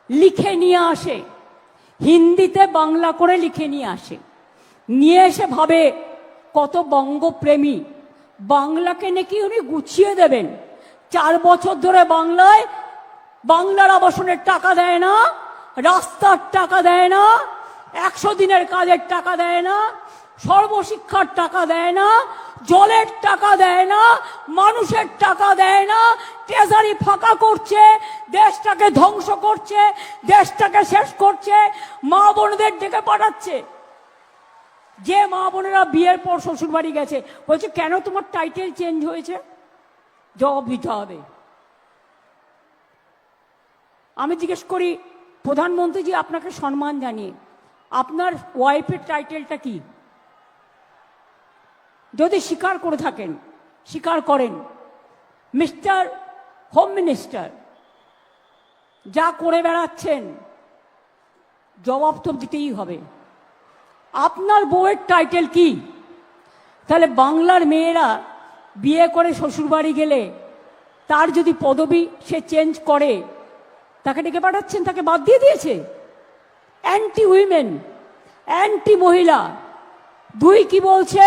লিখে নিয়ে আসে, হিন্দিতে বাংলা করে লিখে নিয়ে আসে, নিয়ে এসে ভাবে কত বঙ্গপ্রেমী, বাংলাকে নাকি উনি গুছিয়ে দেবেন। 4 বছর ধরে বাংলার আবাসনের টাকা দেয় না, রাস্তার টাকা দেয় না, 100 দিনের কাজের টাকা দেয় না, সর্বশিক্ষার টাকা দেয় না, জলের টাকা দেয় না, মানুষের টাকা দেয় না, ট্রেজারি ফাঁকা করছে, দেশটাকে ধ্বংস করছে, দেশটাকে শেষ করছে, মা বোনদের ডেকে পাঠাচ্ছে। যে মা বোনেরা বিয়ের পর শ্বশুর বাড়ি গেছে, বলছে কেন তোমার টাইটেল চেঞ্জ হয়েছে, জবাব দিতে হবে। আমি জিজ্ঞেস করি, প্রধানমন্ত্রীজি আপনাকে সম্মান জানিয়ে আপনার ওয়াইফের টাইটেলটা কি? যদি স্বীকার করে থাকেন, স্বীকার করেন, মিস্টার হোম মিনিস্টার যা করে বেড়াচ্ছেন, জবাব তো দিতেই হবে। আপনার বউয়ের টাইটেল কি? তাহলে বাংলার মেয়েরা বিয়ে করে শ্বশুরবাড়ি গেলে তার যদি পদবি সে চেঞ্জ করে, তাকে ডেকে পাঠাচ্ছেন, তাকে বাদ দিয়ে দিয়েছে। অ্যান্টি উইমেন, অ্যান্টি মহিলা। 2 কি বলছে?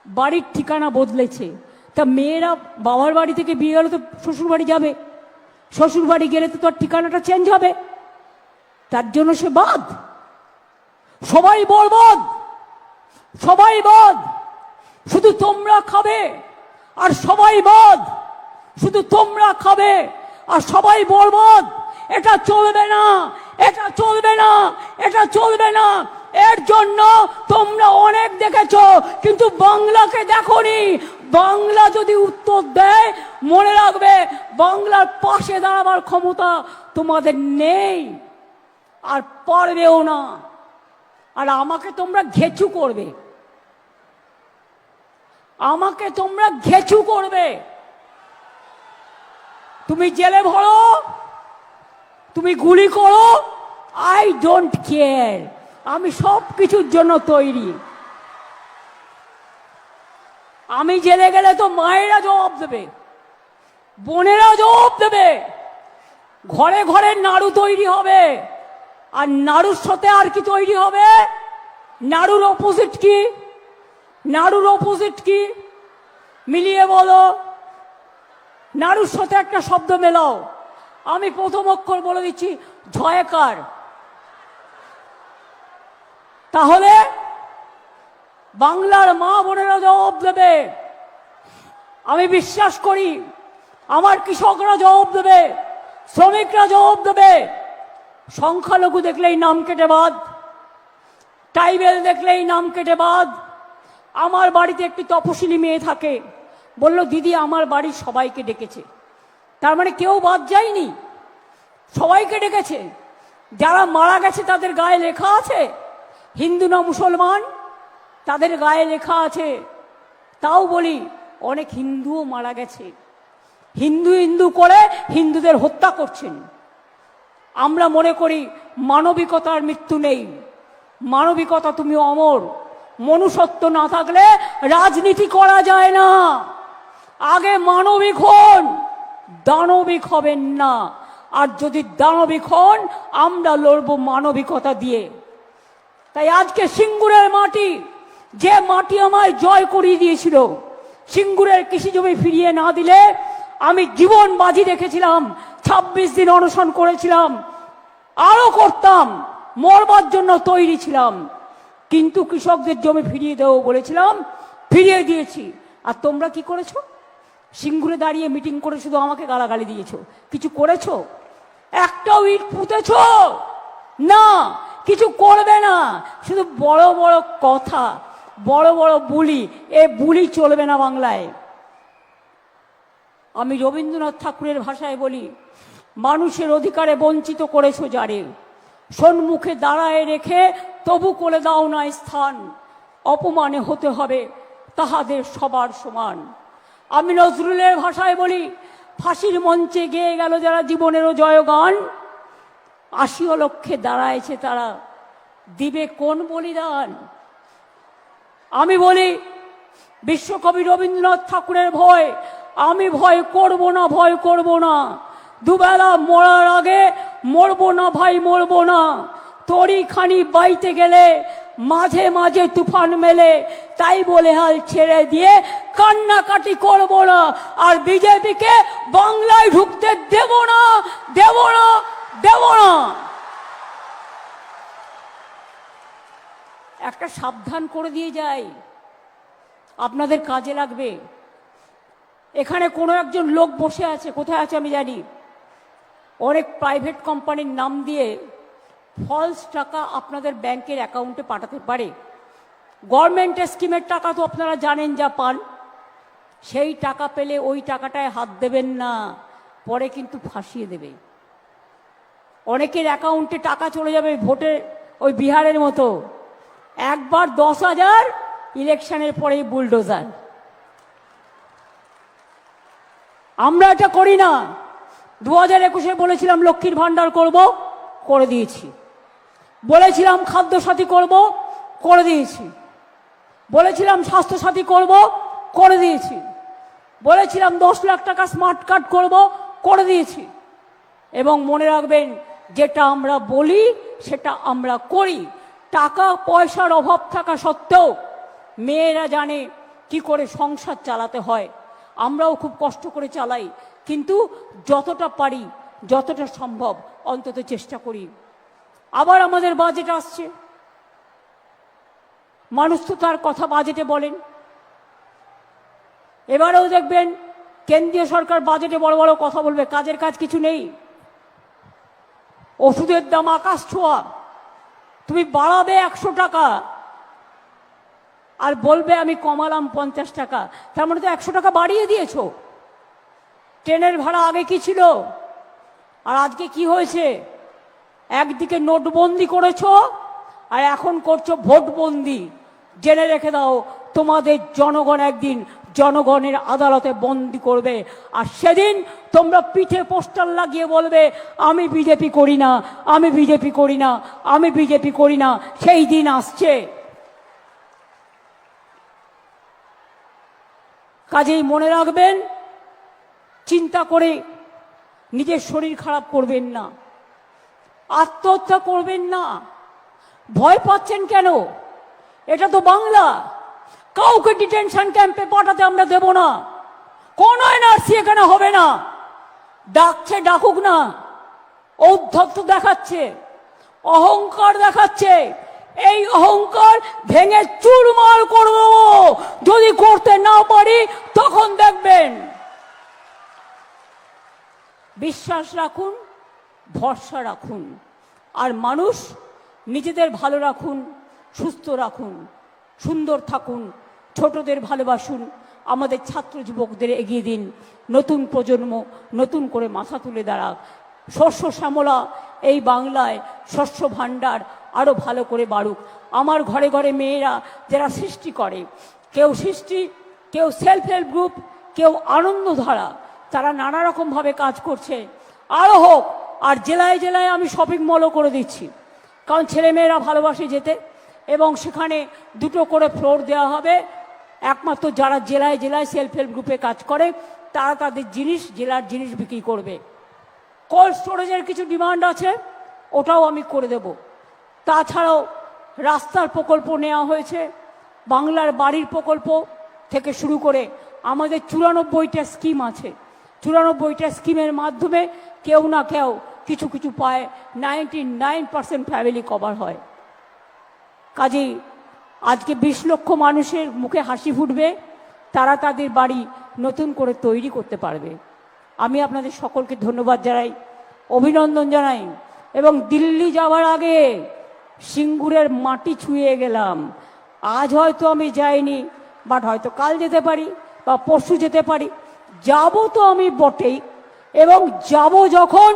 বাড়ির ঠিকানা বদলেছে। তা মেয়েরা বাবার বাড়ি থেকে বিয়ে গেলে তো শ্বশুর বাড়ি যাবে, শ্বশুর বাড়ি গেলে তো তার ঠিকানাটা চেঞ্জ হবে, তার জন্য সে বাদ। সবাই বরবাদ, সবাই বাদ, শুধু তোমরা খাবে আর সবাই বাদ, শুধু তোমরা খাবে আর সবাই বরবাদ। এটা চলবে না, এটা চলবে না, এটা চলবে না। এর জন্য তোমরা অনেক দেখেছো, কিন্তু বাংলাকে দেখোনি। বাংলা যদি উত্তর দেয়, মনে রাখবে বাংলার পাশে দাঁড়াবার ক্ষমতা তোমাদের নেই, আর পারবেও না। আর আমাকে তোমরা ঘেচু করবে, আমাকে তোমরা ঘেচু করবে। তুমি জেলে ভরো, তুমি গুলি করো, আই ডোন্ট কেয়ার, আমি সব কিছুর জন্য তৈরি। আমি জেলে গেলে তো মায়েরা জবাব দেবে, বোনেরা জবাব দেবে, ঘরে ঘরে নাড়ু তৈরি হবে। আর নাড়ুর সাথে আর কি তৈরি হবে? নাড়ুর অপোজিট কি? নাড়ুর অপোজিট কি? মিলিয়ে বলো। নাড়ুর সাথে একটা শব্দ মেলাও। আমি প্রথম অক্ষর বলে দিচ্ছি, ঝয়কার। তাহলে বাংলার মা বোনেরা জবাব দেবে। আমি বিশ্বাস করি আমার কৃষকরা জবাব দেবে, শ্রমিকরা জবাব দেবে। সংখ্যালঘু দেখলেই নাম কেটে বাদ, ট্রাইবেল দেখলেই নাম কেটে বাদ। আমার বাড়িতে একটি তপশিলি মেয়ে থাকে, বলল দিদি আমার বাড়ির সবাইকে ডেকেছে। তার মানে কেউ বাদ যায়নি, সবাইকে ডেকেছে। যারা মারা গেছে তাদের গায়ে লেখা আছে, হিন্দু না মুসলমান, তাদের গায়ে লেখা আছে। তাও বলি অনেক হিন্দুও মারা গেছে, হিন্দু হিন্দু করে হিন্দুদের হত্যা করছেন। আমরা মনে করি মানবিকতার মৃত্যু নেই। মানবিকতা তুমি অমর। মনুষ্যত্ব না থাকলে রাজনীতি করা যায় না। আগে মানবিক হন, দানবিক হবেন না। আর যদি দানবিক হন, আমরা লড়বো মানবিকতা দিয়ে। তাই আজকে সিঙ্গুরের মাটি, যে মাটি আমায় জয় করিয়ে দিয়েছিল, সিঙ্গুরের কৃষি জমি ফিরিয়ে না দিলে আমি জীবন বাজি রেখেছিলাম, 26 দিন অনশন করেছিলাম, আরো করতাম, মরবার জন্য তৈরি ছিলাম। কিন্তু কৃষকদের জমি ফিরিয়ে দেবো বলেছিলাম, ফিরিয়ে দিয়েছি। আর তোমরা কি করেছো? সিঙ্গুরে দাঁড়িয়ে মিটিং করে শুধু আমাকে গালাগালি দিয়েছো, কিছু করেছো? একটাও ইট পুঁতেছ না, কিছু করবে না, শুধু বড় বড় কথা, বড় বড় বুলি। এ বুলি চলবে না বাংলায়। আমি রবীন্দ্রনাথ ঠাকুরের ভাষায় বলি, মানুষের অধিকারে বঞ্চিত করেছো যারে, সম্মুখে দাঁড়ায় রেখে তবু করে দাও না স্থান, অপমানে হতে হবে তাহাদের সবার সমান। আমি নজরুলের ভাষায় বলি, ফাঁসির মঞ্চে গেয়ে গেল যারা জীবনেরও জয়গান, 80 লক্ষে দাঁড়ায়ছে তারা, দিবে কোন বলিদান। আমি বলি, বিশ্বকবি রবীন্দ্রনাথ ঠাকুরের ভয় আমি ভয় করব না, ভয় করব না। দুবেলা মরার আগে মরবো না ভাই, মরবো না। তরি খানি বাইতে গেলে মাঝে মাঝে তুফান মেলে, তাই বলে হাল ছেড়ে দিয়ে কান্নাকাটি করব না। আর বিজেপিকে বাংলায় ঢুকতে দেব না, দেব না, দেব না। একটা সাবধান করে দিয়ে যাই, আপনাদের কাজে লাগবে। এখানে কোনো একজন লোক বসে আছে, কোথায় আছে আমি জানি, অনেক প্রাইভেট কোম্পানির নাম দিয়ে ফলস টাকা আপনাদের ব্যাংকের অ্যাকাউন্টে পাঠাতে পারে। গভর্নমেন্টের স্কিমের টাকা তো আপনারা জানেন যা পান, সেই টাকা পেলে ওই টাকাটায় হাত দেবেন না, পরে কিন্তু ফাঁসিয়ে দেবে। অনেকের অ্যাকাউন্টে টাকা চলে যাবে ভোটে, ওই বিহারের মতো, একবার 10,000, ইলেকশনের পরেই বুলডোজার। আমরা এটা করি না। 2021-এ বলেছিলাম লক্ষ্মীর ভান্ডার করব, করে দিয়েছি। বলেছিলাম খাদ্যসাথী করব, করে দিয়েছি। বলেছিলাম স্বাস্থ্যসাথী করব, করে দিয়েছি। বলেছিলাম 10 লাখ টাকা স্মার্ট কার্ড করব, করে দিয়েছি। এবং মনে রাখবেন, যেটা আমরা বলি সেটা আমরা করি। টাকা পয়সার অভাব থাকা সত্ত্বেও মেয়েরা জানে কি করে সংসার চালাতে হয়। আমরাও খুব কষ্ট করে চালাই, কিন্তু যতটা পারি, যতটা সম্ভব অন্তত চেষ্টা করি। আবার আমাদের বাজেট আসছে, মানুষ তো তার কথা বাজেটে বলেন। এবারেও দেখবেন কেন্দ্রীয় সরকার বাজেটে বড় বড় কথা বলবে, কাজের কাজ কিছু নেই। ওষুধের দাম আকাশ ছোঁয়া, তুমি বাড়াবে 100 টাকা আর বলবে আমি কমালাম 50 টাকা, তার মানে তো 100 টাকা বাড়িয়ে দিয়েছো। ট্রেনের ভাড়া আগে কি ছিল আর আজকে কি হয়েছে? একদিকে নোটবন্দি করেছো আর এখন করছো ভোটবন্দি। জেনে রেখে দাও, তোমাদের জনগণ একদিন জনগণের আদালতে বন্দি করবে, আর সেদিন তোমরা পিঠে পোস্টার লাগিয়ে বলবে আমি বিজেপি করি না, আমি বিজেপি করি না, আমি বিজেপি করি না। সেই দিন আসছে। কাজেই মনে রাখবেন, চিন্তা করে নিজের শরীর খারাপ করবেন না, আত্মহত্যা করবেন না। ভয় পাচ্ছেন কেন? এটা তো বাংলা। কাউকে ডিটেনশন ক্যাম্পে পাঠাতে আমরা দেব না। কোন এনআরসি এখানে হবে না। ডাকছে ডাকুক না, ঔদ্ধত্য দেখাচ্ছে, অহংকার দেখাচ্ছে। এই অহংকার ভেঙে চুরমার করব। যদি করতে না পারি তখন দেখবেন। বিশ্বাস রাখুন, ভরসা রাখুন, আর মানুষ নিজেদের ভালো রাখুন, সুস্থ রাখুন, সুন্দর থাকুন, ছোটদের ভালোবাসুন, আমাদের ছাত্র যুবকদের এগিয়ে দিন। নতুন প্রজন্ম নতুন করে মাথা তুলে দাঁড়াক। শস্য শ্যামলা এই বাংলায়, শস্য ভাণ্ডার আরও ভালো করে বাড়ুক। আমার ঘরে ঘরে মেয়েরা যারা সৃষ্টি করে, কেউ সৃষ্টি, কেউ সেলফ হেল্প গ্রুপ, কেউ আনন্দধারা, তারা নানা রকমভাবে কাজ করছে। আরও হোক। আর জেলায় জেলায় আমি শপিং মলও করে দিচ্ছি, কারণ ছেলেমেয়েরা ভালোবাসে যেতে, এবং সেখানে 2টো করে ফ্লোর দেওয়া হবে। একমাত্র যারা জেলায় জেলায় সেলফ হেল্প গ্রুপে কাজ করে তারা তাদের জিনিস, জেলার জিনিস বিক্রি করবে। কোল্ড স্টোরেজের কিছু ডিমান্ড আছে, ওটাও আমি করে দেব। তাছাড়াও রাস্তার প্রকল্প নেওয়া হয়েছে, বাংলার বাড়ির প্রকল্প থেকে শুরু করে আমাদের 94টা স্কিম আছে। 94টা স্কিমের মাধ্যমে কেউ না কেউ কিছু কিছু পায়। 99% ফ্যামিলি কভার হয়। কাজেই আজকে 20 লক্ষ মানুষের মুখে হাসি ফুটবে, তারা তাদের বাড়ি নতুন করে তৈরি করতে পারবে। আমি আপনাদের সকলকে ধন্যবাদ জানাই, অভিনন্দন জানাই। এবং দিল্লি যাওয়ার আগে সিঙ্গুরের মাটি ছুঁয়ে গেলাম। আজ হয়তো আমি যাইনি, বাট হয়তো কাল যেতে পারি বা পরশু যেতে পারি। যাব তো আমি বটেই, এবং যাব যখন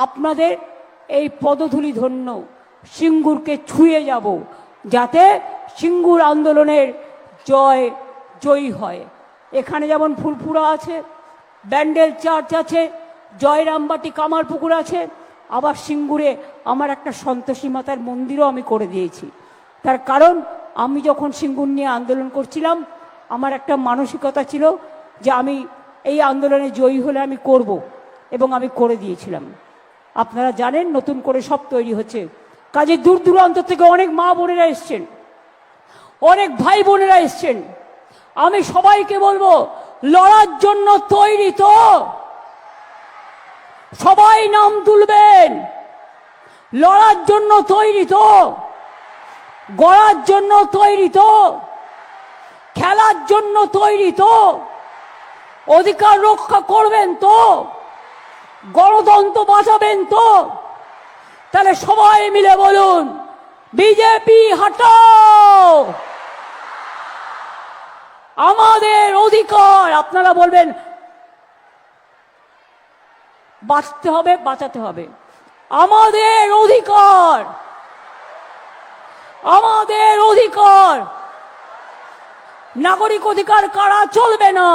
আপনাদের এই পদধূলি ধন্য সিঙ্গুরকে ছুঁয়ে যাব, যাতে সিঙ্গুর আন্দোলনের জয়ী হয়। এখানে যেমন ফুলপুরা আছে, ব্যান্ডেল চার্চ আছে, জয়রামবাটি কামারপুকুর আছে, আবার সিঙ্গুরে আমার একটা সন্তোষী মাতার মন্দিরও আমি করে দিয়েছি। তার কারণ আমি যখন সিঙ্গুর নিয়ে আন্দোলন করছিলাম, আমার একটা মানসিকতা ছিল যে আমি এই আন্দোলনে জয়ী হলে আমি করব। এবং আমি করে দিয়েছিলাম। আপনারা জানেন নতুন করে সব তৈরি হচ্ছে, কাজে দূর দূরান্ত থেকে অনেক মা বোনেরা এসছেন, অনেক ভাই বোনেরা এসছেন। আমি সবাইকে বলবো, লড়ার জন্য তৈরি তো? সবাই নাম তুলবেন। লড়ার জন্য তৈরি তো? গড়ার জন্য তৈরি তো? খেলার জন্য তৈরি তো? অধিকার রক্ষা করবেন তো? গণতন্ত্র বাঁচাবেন তো? তাহলে সবাই মিলে বলুন, বিজেপি হটাও। আমাদের অধিকার। আপনারা বলবেন বাঁচতে হবে, বাঁচাতে হবে। আমাদের অধিকার, আমাদের অধিকার। নাগরিক অধিকার কারা চলবে না,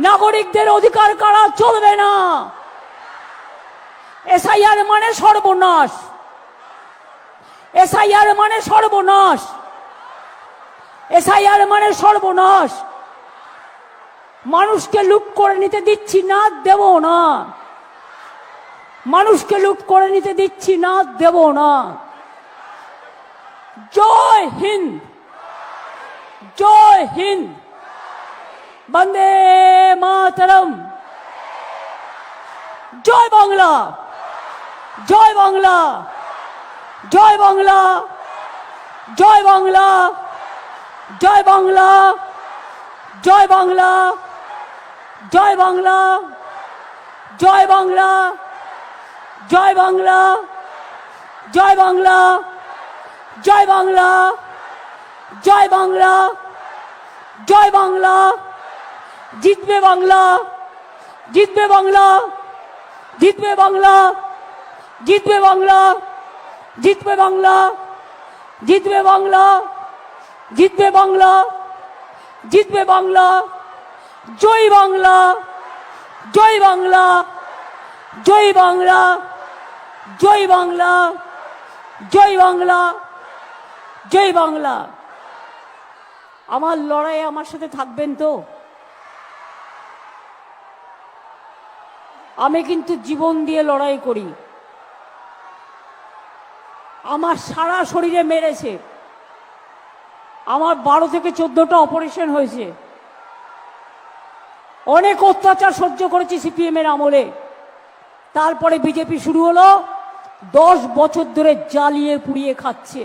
নাগরিকদের অধিকার কারা চলবে না। এসআইআর মানে সর্বনাশ, এসআইআর মানে সর্বনাশ, এসআইআর মানে সর্বনাশ। মানুষকে লুট করে নিতে দিচ্ছি না, দেব না। মানুষকে লুট করে নিতে দিচ্ছি না, দেব না। জয় হিন্দ, জয় হিন্দ, বন্দে মাতরম। জয় বাংলা, জয় বাংলা, জয় বাংলা, জয় বাংলা, জয় বাংলা, জয় বাংলা, জয় বাংলা, জয় বাংলা, জয় বাংলা, জয় বাংলা, জয় বাংলা, জয় বাংলা, জয় বাংলা। জিতবে বাংলা, জিতবে বাংলা, জিতবে বাংলা, জিতবে বাংলা, জিতবে বাংলা, জিতবে বাংলা, জিতবে বাংলা, জিতবে বাংলা। জয় বাংলা, জয় বাংলা, জয় বাংলা, জয় বাংলা, জয় বাংলা, জয় বাংলা। আমার লড়াইয়ে আমার সাথে থাকবেন তো? আমি কিন্তু জীবন দিয়ে লড়াই করি। আমার সারা শরীরে মেরেছে। আমার 12 থেকে 14টা অপারেশন হয়েছে। অনেক অত্যাচার সহ্য করেছি সিপিএম এর আমলে। তারপরে বিজেপি শুরু হলো, 10 বছর ধরে জ্বালিয়ে পুড়িয়ে খাচ্ছে।